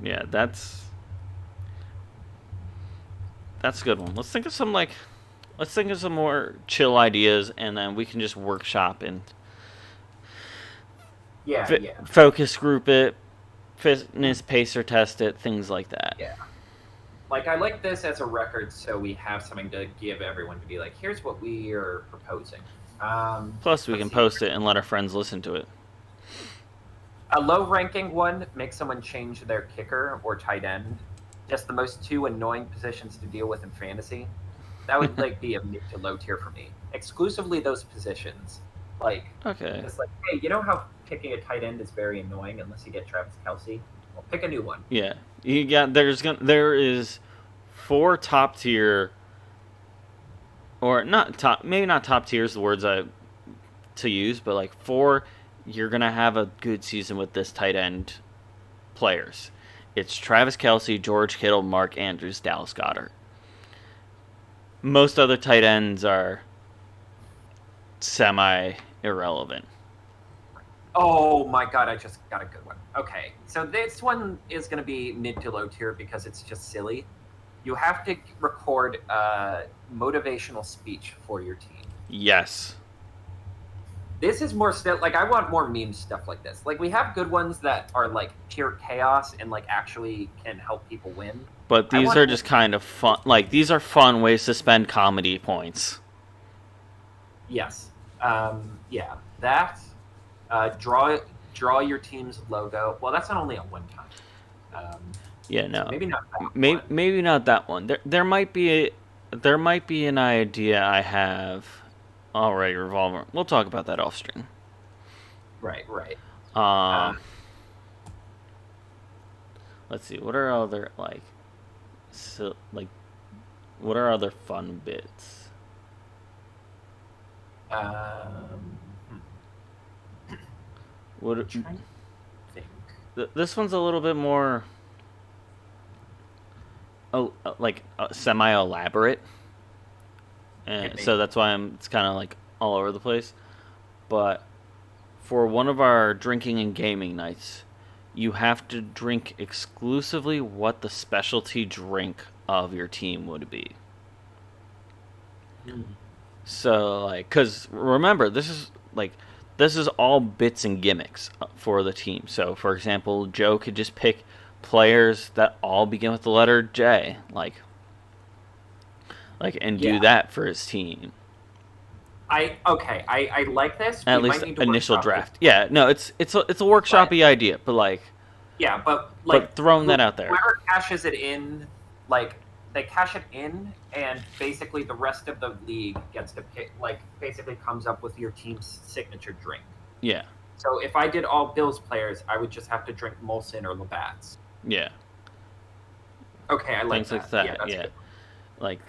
yeah. That's a good one. Let's think of some more chill ideas, and then we can just workshop and Yeah, yeah, focus group it, fitness pacer test it, things like that. yeah. Like I like this as a record, so we have something to give everyone to be like, here's what we are proposing. Plus, we Let's can see. post it and let our friends listen to it. A low ranking one makes someone change their kicker or tight end. just the most two annoying positions to deal with in fantasy. That would like be a mid to low tier for me. Exclusively those positions. Like Okay. just like, hey, you know how picking a tight end is very annoying unless you get Travis Kelsey? Well, pick a new one. Yeah. There is four top tier, or not top, maybe not top tier is the words I to use, but like four, you're gonna have a good season with this tight end players. It's Travis Kelsey, George Kittle, Mark Andrews, Dallas Goddard. Most other tight ends are semi irrelevant. Oh my god, I just got a good one. Okay, so this one is going to be mid to low tier because it's just silly. You have to record a motivational speech for your team. Yes. This is more still like I want more meme stuff like this. Like we have good ones that are like pure chaos and like actually can help people win. But I these want are just kind of fun. Like, these are fun ways to spend comedy points. yes, yeah, that draw your team's logo. Well, that's not only on one time. Yeah, So no. maybe not that one. Maybe not that one. There might be an idea I have already revolving. We'll talk about that off stream. Right, right. Uh, Um, let's see. What are other like what are other fun bits? um, What I'm trying to think. this one's a little bit more semi elaborate, Hit and me. so that's why it's kind of like all over the place. But for one of our drinking and gaming nights, you have to drink exclusively what the specialty drink of your team would be. Hmm. So, like, because remember, this is all bits and gimmicks for the team. So, for example, Joe could just pick players that all begin with the letter J, and do Yeah. that for his team. I like this. At We might least need to initial workshop this draft. more. Yeah, no, it's a But workshoppy idea, but yeah, but like throwing that out there. whoever cashes it in, like they cash it in, and basically the rest of the league gets to pick. Like basically comes up with your team's signature drink. Yeah, So if I did all Bills players, I would just have to drink Molson or Labatt's. yeah, Okay, I like things like that. Yeah, that. that's Yeah, good. like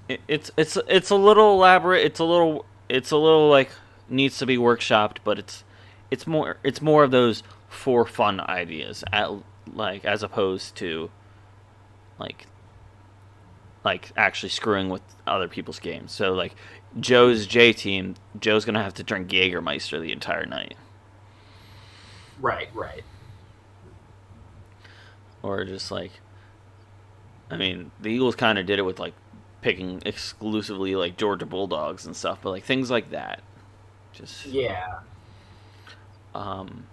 it's a little elaborate. It's a little like needs to be workshopped, but it's more of those for fun ideas at as opposed to like actually screwing with other people's games. So like Joe's J team, Joe's gonna have to drink Jägermeister the entire night, Right, right. or just I mean the Eagles kind of did it with picking exclusively Georgia Bulldogs and stuff, but things like that. Just Yeah. um,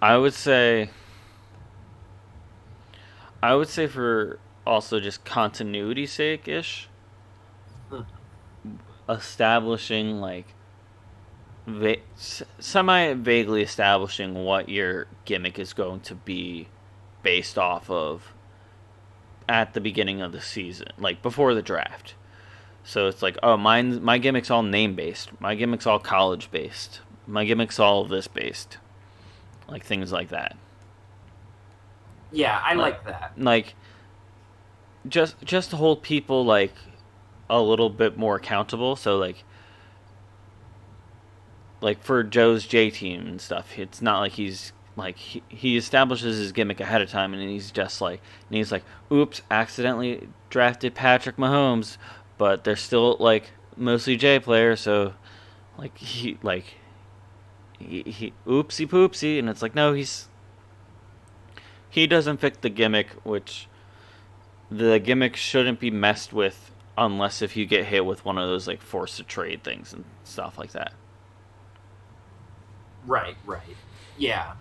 I would say I would say for also just continuity sake ish, Hmm. establishing semi vaguely establishing what your gimmick is going to be based off of at the beginning of the season, like before the draft. So it's like, oh, my gimmick's all name based. My gimmick's all college based. My gimmick's all of this based. Like things like that. Yeah, I Like like that. like just to hold people a little bit more accountable. So for Joe's J team and stuff, it's not like he establishes his gimmick ahead of time, and he's like, oops, accidentally drafted Patrick Mahomes, but they're still mostly J players, so he oopsie poopsie, and it's like, no, he doesn't fit the gimmick, which the gimmick shouldn't be messed with unless if you get hit with one of those force to trade things and stuff like that. Right, right. Yeah,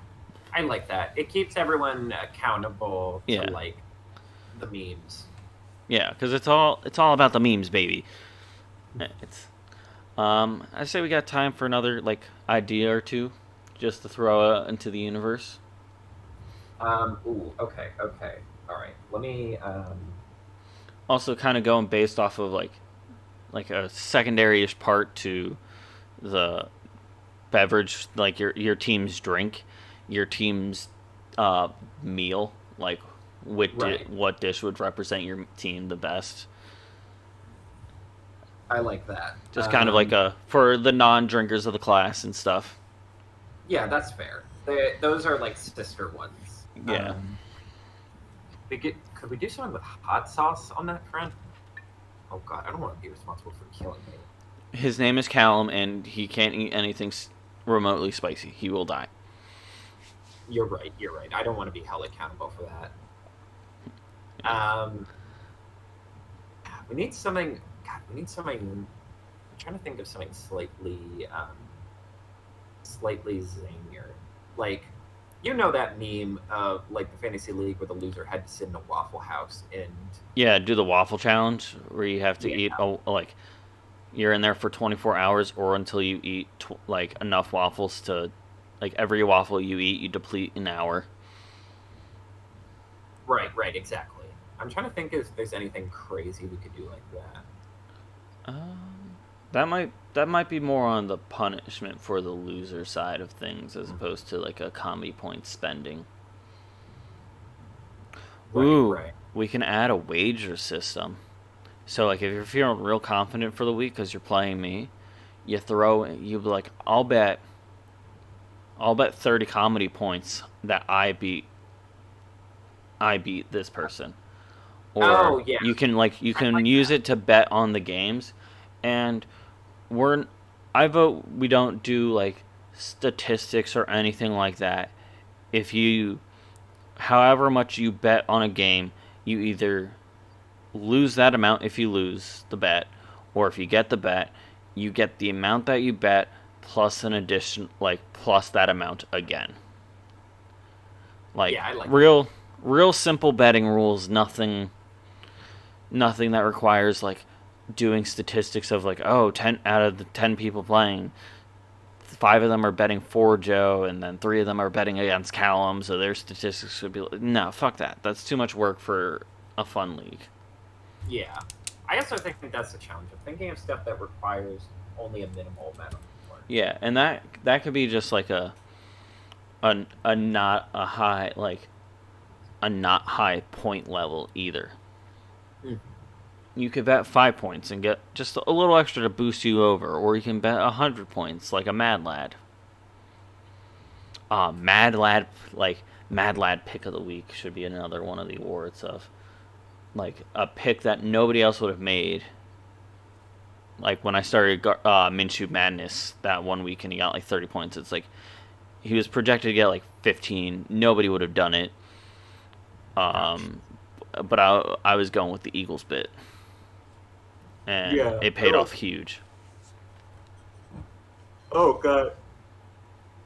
I like that. It keeps everyone accountable to Yeah, like the memes. yeah, because it's all about the memes, baby. It's I say we got time for another idea or two, just to throw into the universe. Ooh, okay, okay. All right. Let me. Also, kind of going based off of like a secondary-ish part to the beverage, like your team's drink, your team's uh, meal, like Right. what dish would represent your team the best. I like that. Just kind of like a for the non-drinkers of the class and stuff. Yeah, that's fair. Those are like sister ones. Yeah. Could we do something with hot sauce on that front? Oh God, I don't want to be responsible for killing me. His name is Callum, and he can't eat anything remotely spicy. He will die. You're right. You're right. I don't want to be held accountable for that. Um, we need something. God, we need something. I'm trying to think of something slightly zanier. Like, you know that meme of like the fantasy league where the loser had to sit in a Waffle House and Yeah, do the waffle challenge where you have to yeah, eat like you're in there for 24 hours or until you eat like enough waffles to like every waffle you eat you deplete an hour. right, exactly. I'm trying to think if there's anything crazy we could do like that. That might be more on the punishment for the loser side of things as opposed to like a comedy point spending. Right, Ooh, right. we can add a wager system. So like if you're feeling real confident for the week because you're playing me, you be like I'll bet 30 comedy points that I beat this person. Or Oh yeah, you I can like use that. it to bet on the games, and we're I vote we don't do like statistics or anything like that. If you however much you bet on a game, you either lose that amount if you lose the bet, or if you get the bet, you get the amount that you bet plus an addition like plus that amount again. Like Yeah, I like that. real simple betting rules, nothing that requires like doing statistics of like 10 out of the 10 people playing, 5 of them are betting for Joe and then 3 of them are betting against Callum, so their statistics would be like, no, fuck that. That's too much work for a fun league. Yeah, I also think that's the challenge of thinking of stuff that requires only a minimal amount of work. Yeah, and that could be just like a not a high like a not high point level either. Mm. You could bet 5 points and get just a little extra to boost you over, or you can bet 100 points like a Mad Lad. Mad Lad, like Mad Lad pick of the week should be another one of the awards of like a pick that nobody else would have made. Like when I started Minshew Madness that one week and he got like 30 points. It's like he was projected to get like 15. Nobody would have done it. Gosh. But I was going with the Eagles bit, and Yeah. it paid off huge. Oh God.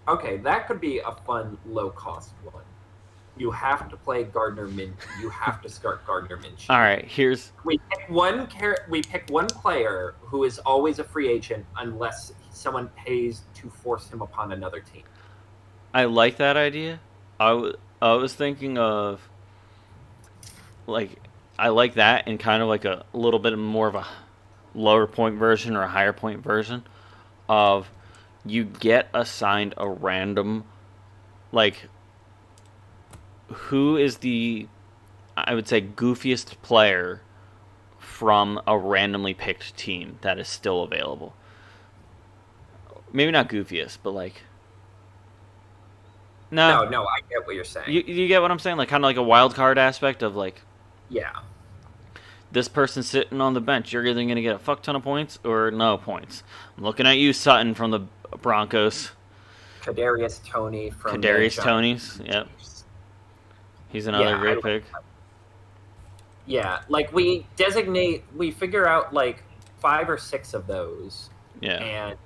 Okay, that could be a fun low cost one. You have to play Gardner Min. You have to start Gardner All Minshew. right, here's We pick one player who is always a free agent unless someone pays to force him upon another team. I like that idea. I was thinking of like I like that and kind of like a little bit more of a lower point version or a higher point version of you get assigned a random like who is the I would say goofiest player from a randomly picked team that is still available. Maybe not goofiest, but like no, No, no, I get what you're saying. you get what I'm saying? Like kind of like a wild card aspect of like Yeah, this person sitting on the bench. You're either gonna get a fuck ton of points or no points. I'm looking at you, Sutton from the Broncos. Kadarius Toney from the Kadarius Toney's. Yep, Giants. he's another Yeah, great pick. yeah. Like we figure out like 5 or 6 of those, Yeah, and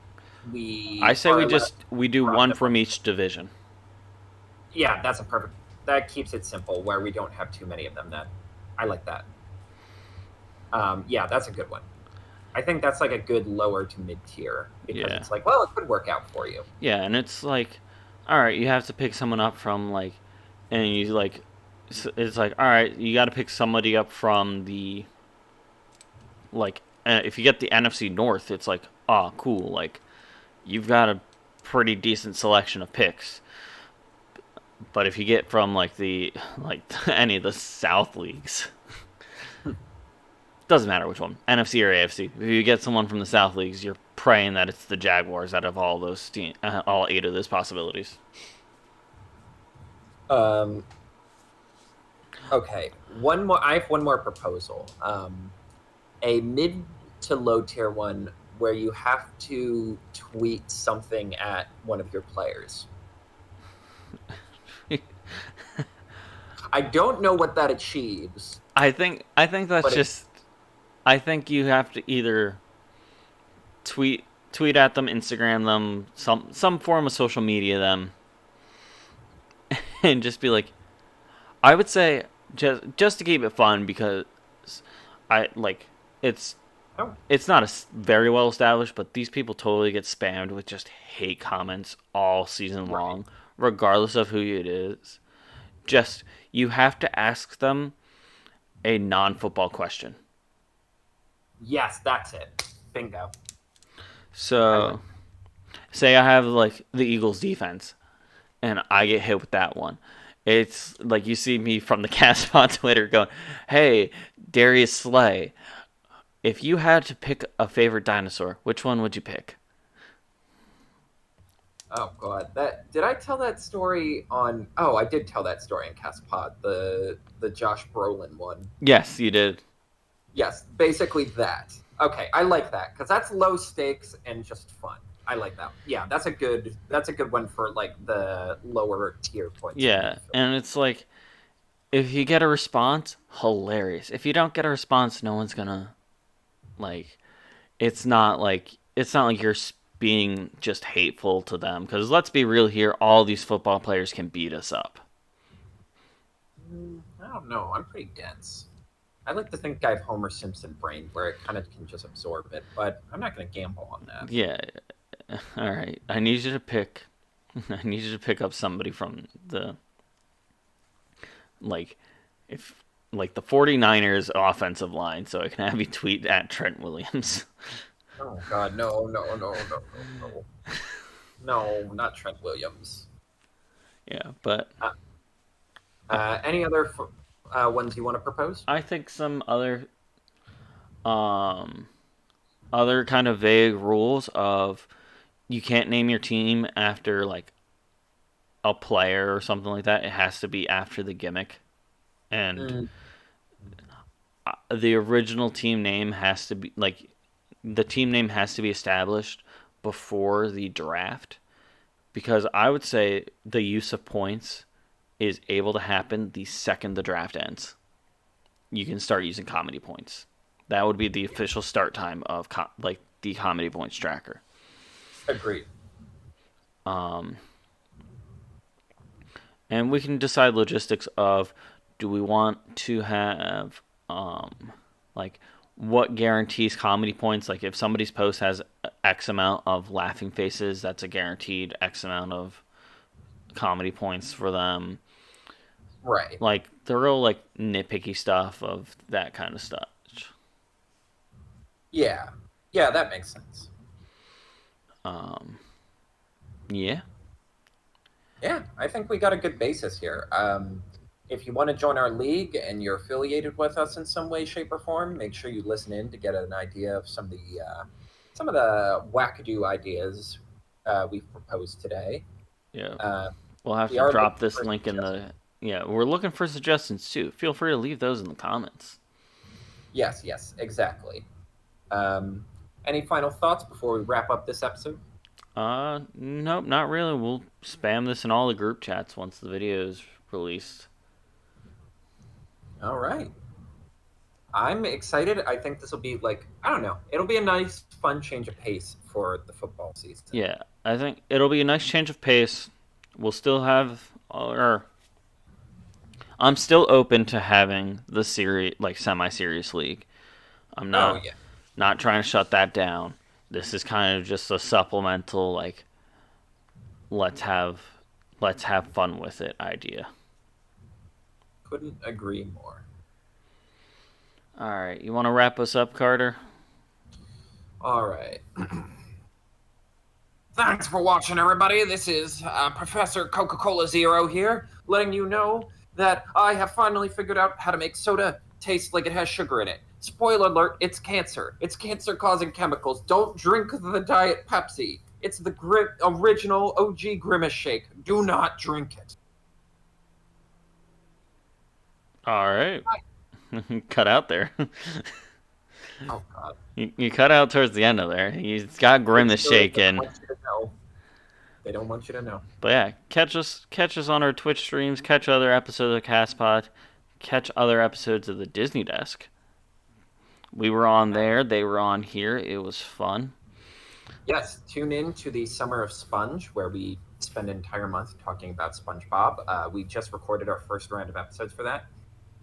we I say parlay we do drop one them. from each division. Yeah, that's a perfect. That keeps it simple where we don't have too many of them. That I like that. Yeah, that's a good one. I think that's like a good lower to mid tier because Yeah, it's like, well, it could work out for you. yeah, and it's like, all right, you have to pick someone up from like, and you like it's like, all right, you got to pick somebody up from the like. If you get the NFC North, it's like, oh, cool. Like you've got a pretty decent selection of picks. But if you get from like the like any of the South leagues, doesn't matter which one, NFC or AFC. If you get someone from the South leagues, you're praying that it's the Jaguars out of all those all 8 of those possibilities. Um, okay, one more. I have one more proposal. A mid to low tier one where you have to tweet something at one of your players. I don't know what that achieves, I think that's but it. just I think you have to either tweet at them, Instagram them, some form of social media them, and just be like, I would say just to keep it fun because I like it's Oh, it's not very well established, but these people totally get spammed with just hate comments all season right. long, regardless of who it is. Just you have to ask them a non-football question. Yes, that's it. Bingo. I like. So, say I have like the Eagles defense, and I get hit with that one. It's like you see me from the Castpod Twitter going, "Hey, Darius Slay, if you had to pick a favorite dinosaur, which one would you pick?" Oh God, that did I tell that story on? Oh, I did tell that story in Castpod, the Josh Brolin one. Yes, you did. Yes, basically that. Okay, I like that because that's low stakes and just fun. I like that. Yeah, that's a good one for like the lower tier points of Yeah, midfield. and it's like if you get a response, hilarious. If you don't get a response, no one's gonna like. It's not like you're being just hateful to them. Because let's be real here, all these football players can beat us up. I don't know. I'm pretty dense. I like to think I have Homer Simpson brain where it kind of can just absorb it, but I'm not going to gamble on that. Yeah. All right. I need you to pick. I need you to pick up somebody from the like if like the 49ers offensive line so I can have you tweet at Trent Williams. Oh God, no, no, no, no, no, no, no, not Trent Williams. Yeah, but Uh, I, any other ones you want to propose? I think some um other kind of vague rules of you can't name your team after like a player or something like that. It has to be after the gimmick, and Mm, the original team name has to be like the team name has to be established before the draft because I would say the use of points is able to happen the second the draft ends. You can start using comedy points. That would be the official start time of like the comedy points tracker. agreed. Um, and we can decide logistics of do we want to have like what guarantees comedy points, like if somebody's post has x amount of laughing faces, that's a guaranteed x amount of comedy points for them, Right. like the real like nitpicky stuff of that kind of stuff. Yeah. Yeah, that makes sense. um yeah. Yeah, I think we got a good basis here. If you want to join our league and you're affiliated with us in some way, shape, or form, make sure you listen in to get an idea of some of the wackadoo ideas we've proposed today. Yeah, Uh, we'll have we to are drop looking this for link in the suggestions. yeah, we're looking for suggestions too. Feel free to leave those in the comments. Yes, yes, exactly. Um, any final thoughts before we wrap up this episode? Nope, not really. We'll spam this in all the group chats once the video is released. All right. I'm excited. I think this will be like, I don't know, it'll be a nice, fun change of pace for the football season. Yeah, I think it'll be a nice change of pace. We'll still have, or I'm still open to having the series like semi-serious league. I'm Oh, not yeah. not trying to shut that down. This is kind of just a supplemental like let's have let's have fun with it idea. couldn't agree more. All right, you want to wrap us up, Carter? All right. Thanks for watching, everybody. This is Professor Coca-Cola Zero here, letting you know that I have finally figured out how to make soda taste like it has sugar in it. Spoiler alert, it's cancer. It's cancer-causing chemicals. Don't drink the Diet Pepsi. It's the original OG Grimace Shake. Do not drink it. All right. Cut out there. Oh, God. You cut out towards the end of there. He's got Grimace shaking. They don't want you to know. But yeah, catch us on our Twitch streams, catch other episodes of Castpod, catch other episodes of the Disney Desk. We were on there, they were on here. It was fun. Yes, tune in to the Summer of Sponge, where we spend an entire month talking about SpongeBob. We just recorded our first round of episodes for that,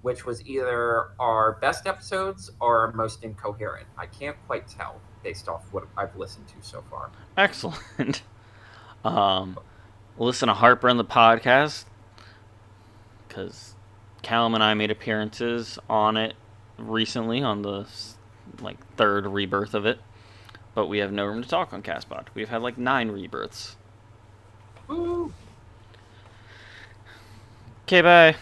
which was either our best episodes or our most incoherent. I can't quite tell based off what I've listened to so far. Excellent. Listen to Heartburn the podcast, because Callum and I made appearances on it recently on the third rebirth of it, but we have no room to talk on Castpod. We've had like 9 rebirths. Woo! Okay, bye.